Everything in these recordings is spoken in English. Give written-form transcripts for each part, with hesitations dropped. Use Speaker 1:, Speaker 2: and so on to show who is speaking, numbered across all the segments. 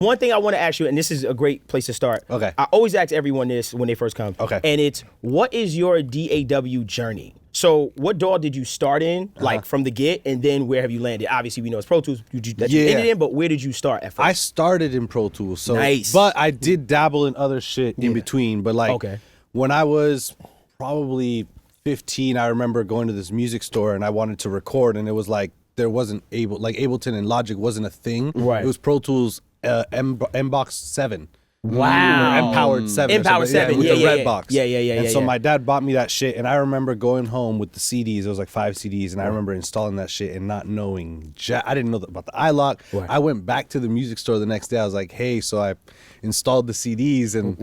Speaker 1: One thing I want to ask you, and this is a great place to start.
Speaker 2: Okay.
Speaker 1: I always ask everyone this when they first come.
Speaker 2: Okay.
Speaker 1: And it's, what is your DAW journey? So what DAW did you start in, like from the get, and then where have you landed? Obviously, we know it's Pro Tools that you ended in, but where did you start at first?
Speaker 2: I started in Pro Tools, so
Speaker 1: Nice.
Speaker 2: but I did dabble in other shit in between. But like when I was probably 15, I remember going to this music store and I wanted to record, and it was like there wasn't Ableton and Logic wasn't a thing.
Speaker 1: Right.
Speaker 2: It was Pro Tools M-Box 7.
Speaker 1: Wow.
Speaker 2: Or Empowered 7.
Speaker 1: Empowered 7,
Speaker 2: with
Speaker 1: yeah,
Speaker 2: the
Speaker 1: yeah,
Speaker 2: red
Speaker 1: yeah.
Speaker 2: box.
Speaker 1: Yeah.
Speaker 2: And so my dad bought me that shit, and I remember going home with the CDs. It was like 5 CDs, and I remember installing that shit and not knowing. I didn't know about the iLock.
Speaker 1: Right.
Speaker 2: I went back to the music store the next day. I was like, hey, so I installed the CDs, and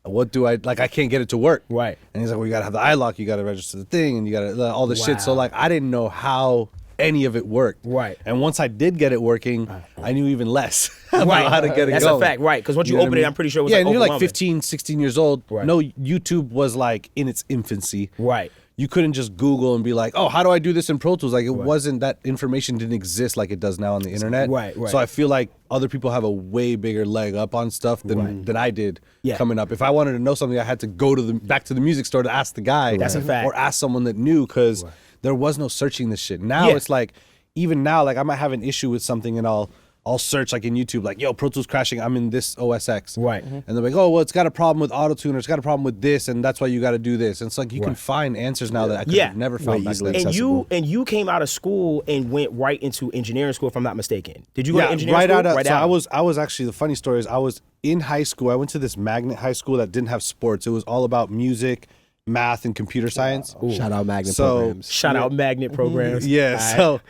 Speaker 2: what do I can't get it to work.
Speaker 1: Right.
Speaker 2: And he's like, well, you gotta have the iLock, you gotta register the thing, and you gotta all this shit. So like I didn't know how any of it worked.
Speaker 1: Right.
Speaker 2: And once I did get it working, I knew even less about how to get it
Speaker 1: That's
Speaker 2: going.
Speaker 1: a fact, right? Because once you open it, I'm pretty sure it was
Speaker 2: and
Speaker 1: like
Speaker 2: you're like
Speaker 1: overwhelming.
Speaker 2: 15, 16 years old.
Speaker 1: Right.
Speaker 2: No, YouTube was like in its infancy.
Speaker 1: Right.
Speaker 2: You couldn't just Google and be like, oh, how do I do this in Pro Tools? Like it wasn't, that information didn't exist like it does now on the internet.
Speaker 1: Right.
Speaker 2: So I feel like other people have a way bigger leg up on stuff than I did coming up. If I wanted to know something, I had to go to back to the music store to ask the guy.
Speaker 1: That's a fact.
Speaker 2: Or ask someone that knew, because there was no searching this shit. Now it's like, even now, like I might have an issue with something and I'll search like in YouTube, like, yo, Pro Tools crashing, I'm in this OS X.
Speaker 1: Right.
Speaker 2: And they're like, oh, well, it's got a problem with auto-tune, or it's got a problem with this, and that's why you got to do this. And it's like you can find answers now that I could have never found back then.
Speaker 1: And you came out of school and went right into engineering school, if I'm not mistaken. Did you go to engineering
Speaker 2: right
Speaker 1: school?
Speaker 2: Out of, I was actually, the funny story is I was in high school. I went to this magnet high school that didn't have sports. It was all about music, math, and computer science.
Speaker 3: Shout out magnet programs.
Speaker 1: Shout out magnet programs.
Speaker 2: Yeah, so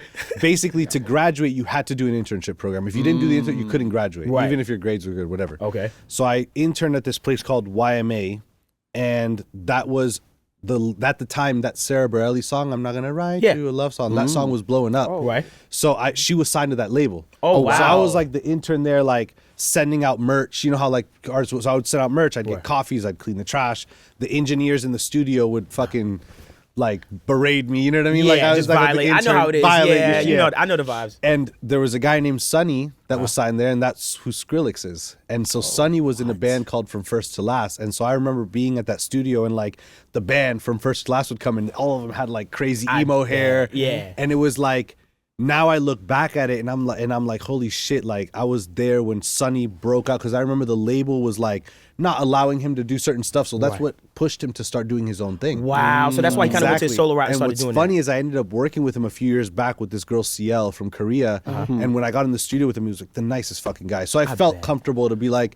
Speaker 2: basically to graduate, you had to do an internship program. If you didn't do the internship, you couldn't graduate, even if your grades were good, whatever.
Speaker 1: Okay.
Speaker 2: So I interned at this place called YMA, and that was at the time that Sarah Bareilles song, I'm Not Gonna Write You a Love Song, that song was blowing up.
Speaker 1: Oh, right.
Speaker 2: So she was signed to that label.
Speaker 1: Oh, wow.
Speaker 2: So I was like the intern there, like sending out merch. You know how like artists, so I would send out merch. I'd get coffees. I'd clean the trash. The engineers in the studio would fucking like berate me. You know what I mean?
Speaker 1: Yeah,
Speaker 2: like I was
Speaker 1: just
Speaker 2: like
Speaker 1: violate. I know how it is. Yeah, you know, I know the vibes.
Speaker 2: And there was a guy named Sonny that was signed there, and that's who Skrillex is. And so Sonny was in a band called From First to Last. And so I remember being at that studio, and like the band From First to Last would come, and all of them had like crazy emo hair.
Speaker 1: Yeah.
Speaker 2: And it was like, now I look back at it and I'm like, holy shit, like I was there when Sonny broke out, because I remember the label was like not allowing him to do certain stuff. So that's what pushed him to start doing his own thing.
Speaker 1: Wow. So that's why he kind of went to his solo route and started doing that.
Speaker 2: What's funny is I ended up working with him a few years back with this girl CL from Korea. And when I got in the studio with him, he was like the nicest fucking guy. So I felt comfortable to be like,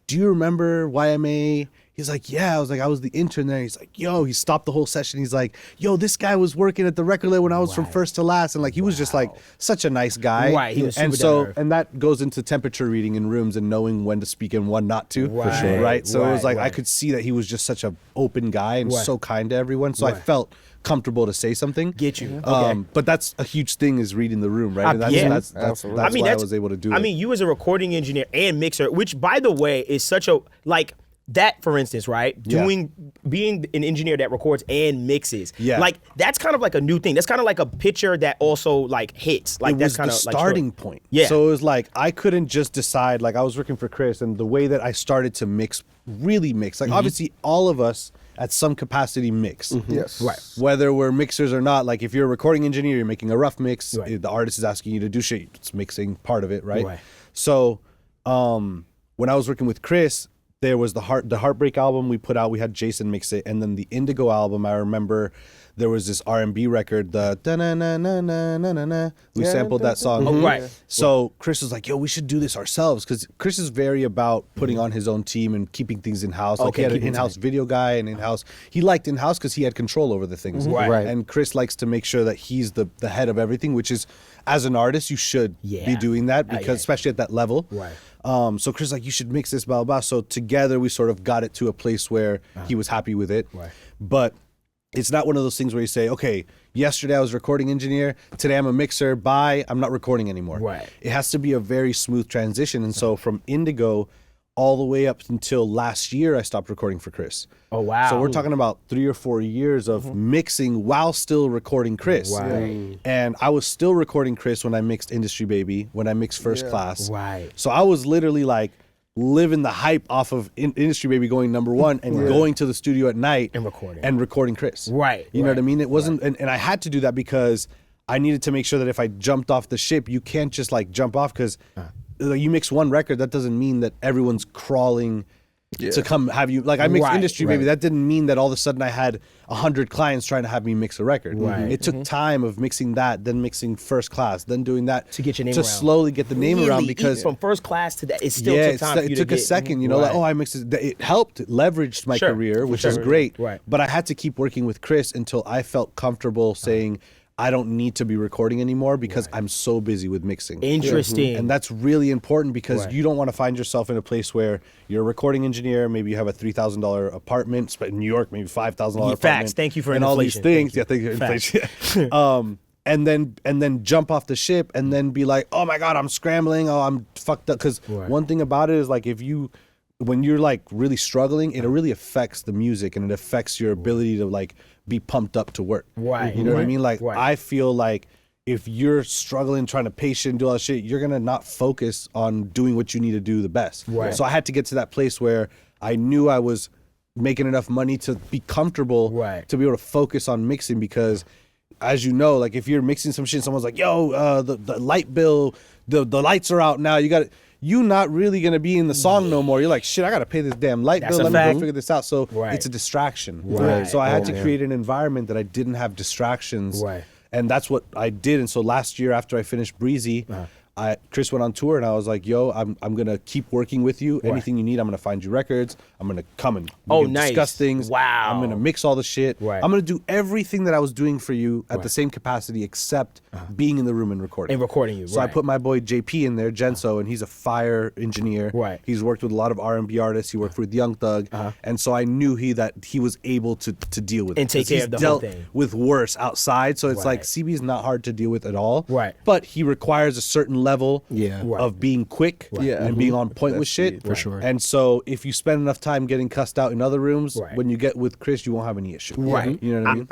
Speaker 2: do you remember YMA? He's like, yeah. I was like, I was the intern there. He's like, yo, he stopped the whole session. He's like, yo, this guy was working at the record label when I was from first to last. And like, he was just like such a nice guy.
Speaker 1: Right. He was super
Speaker 2: and
Speaker 1: down
Speaker 2: so,
Speaker 1: to earth.
Speaker 2: and that goes into temperature reading in rooms and knowing when to speak and when not to.
Speaker 1: For sure.
Speaker 2: Right. So it was like, I
Speaker 1: right.
Speaker 2: could see that he was just such an open guy and so kind to everyone. So I felt comfortable to say something.
Speaker 1: Get you. Okay.
Speaker 2: But that's a huge thing, is reading the room, right? And that's why I was able to do it.
Speaker 1: I mean, you as a recording engineer and mixer, which by the way is such a, like, that, for instance, right? Being an engineer that records and mixes. Yeah. Like, that's kind of like a new thing. That's kind of like a picture that also like hits. Like, that's kind of
Speaker 2: the starting point.
Speaker 1: Yeah.
Speaker 2: So it was like, I couldn't just decide, like I was working for Chris, and the way that I started to really mix, like obviously all of us at some capacity mix.
Speaker 3: Yes.
Speaker 1: Right.
Speaker 2: Whether we're mixers or not, like if you're a recording engineer, you're making a rough mix, the artist is asking you to do shit, it's mixing part of it, right? So when I was working with Chris, there was the Heartbreak album we put out. We had Jason mix it, and then the Indigo album. I remember there was this R&B record, the da-na-na-na-na-na-na. We sampled that song.
Speaker 1: Right.
Speaker 2: So Chris was like, "Yo, we should do this ourselves," because Chris is very about putting on his own team and keeping things in house. Like he had an in-house video guy and in-house. He liked in-house because he had control over the things.
Speaker 1: Right.
Speaker 2: And Chris likes to make sure that he's the head of everything, which is, as an artist, you should be doing that, because especially at that level.
Speaker 1: Right.
Speaker 2: So Chris was like, you should mix this, blah, blah, blah. So together we sort of got it to a place where he was happy with it. Right. But it's not one of those things where you say, okay, yesterday I was a recording engineer, today I'm a mixer, bye, I'm not recording anymore.
Speaker 1: Right.
Speaker 2: It has to be a very smooth transition. And so from Indigo all the way up until last year, I stopped recording for Chris.
Speaker 1: Oh, wow.
Speaker 2: So we're talking about 3 or 4 years of mixing while still recording Chris.
Speaker 1: Right.
Speaker 2: And I was still recording Chris when I mixed Industry Baby, when I mixed First Class.
Speaker 1: Right.
Speaker 2: So I was literally like living the hype off of Industry Baby going #1 and going to the studio at night
Speaker 1: and
Speaker 2: recording Chris.
Speaker 1: Right.
Speaker 2: You know what I mean? It wasn't, and I had to do that because I needed to make sure that if I jumped off the ship, you can't just like jump off because you mix one record, that doesn't mean that everyone's crawling to come have you. Like I mixed Industry Baby, that didn't mean that all of a sudden I had 100 clients trying to have me mix a record.
Speaker 1: Right.
Speaker 2: It took time of mixing that, then mixing First Class, then doing that
Speaker 1: to get your name
Speaker 2: to
Speaker 1: around.
Speaker 2: slowly get the name around because
Speaker 1: from First Class to that, it still took time.
Speaker 2: It took a second. You know, like I mixed it. It helped, it leveraged my career, which is great.
Speaker 1: Right.
Speaker 2: But I had to keep working with Chris until I felt comfortable saying, I don't need to be recording anymore because I'm so busy with mixing.
Speaker 1: Interesting.
Speaker 2: And that's really important because you don't want to find yourself in a place where you're a recording engineer, maybe you have a $3,000 apartment, but in New York, maybe $5,000 apartment.
Speaker 1: Facts. Thank you for
Speaker 2: and
Speaker 1: inflation.
Speaker 2: all these things.
Speaker 1: Thank
Speaker 2: Yeah, thank you. Inflation. And then jump off the ship and then be like, oh my God, I'm scrambling. Oh, I'm fucked up. Because one thing about it is like when you're like really struggling, it really affects the music and it affects your ability to like be pumped up to work.
Speaker 1: Right.
Speaker 2: You know what I mean? Like I feel like if you're struggling trying to patient and do all that shit, you're gonna not focus on doing what you need to do the best.
Speaker 1: Right.
Speaker 2: So I had to get to that place where I knew I was making enough money to be comfortable to be able to focus on mixing because as you know, like if you're mixing some shit, someone's like, yo, the light bill, the lights are out now, you're not really gonna be in the song no more. You're like, shit, I gotta pay this damn light bill. Let me go figure this out. So it's a distraction.
Speaker 1: Right.
Speaker 2: So I had to create an environment that I didn't have distractions.
Speaker 1: Right.
Speaker 2: And that's what I did. And so last year after I finished Breezy, Chris went on tour and I was like, yo, I'm gonna keep working with you. Anything you need, I'm gonna find you records. I'm gonna come and discuss things.
Speaker 1: Wow.
Speaker 2: I'm gonna mix all the shit.
Speaker 1: Right.
Speaker 2: I'm gonna do everything that I was doing for you at the same capacity except being in the room and recording.
Speaker 1: And recording you.
Speaker 2: So I put my boy JP in there, Genso, and he's a fire engineer.
Speaker 1: Right.
Speaker 2: He's worked with a lot of R&B artists. He worked with Young Thug. And so I knew that he was able to deal with
Speaker 1: and
Speaker 2: it.
Speaker 1: take care of the whole thing.
Speaker 2: With worse outside. So it's like CB is not hard to deal with at all.
Speaker 1: Right.
Speaker 2: But he requires a certain level
Speaker 3: Yeah.
Speaker 2: of being quick and being on point with shit.
Speaker 3: For sure.
Speaker 2: And so if you spend enough time getting cussed out in other rooms, when you get with Chris, you won't have any issue.
Speaker 1: Right.
Speaker 2: You know what I mean?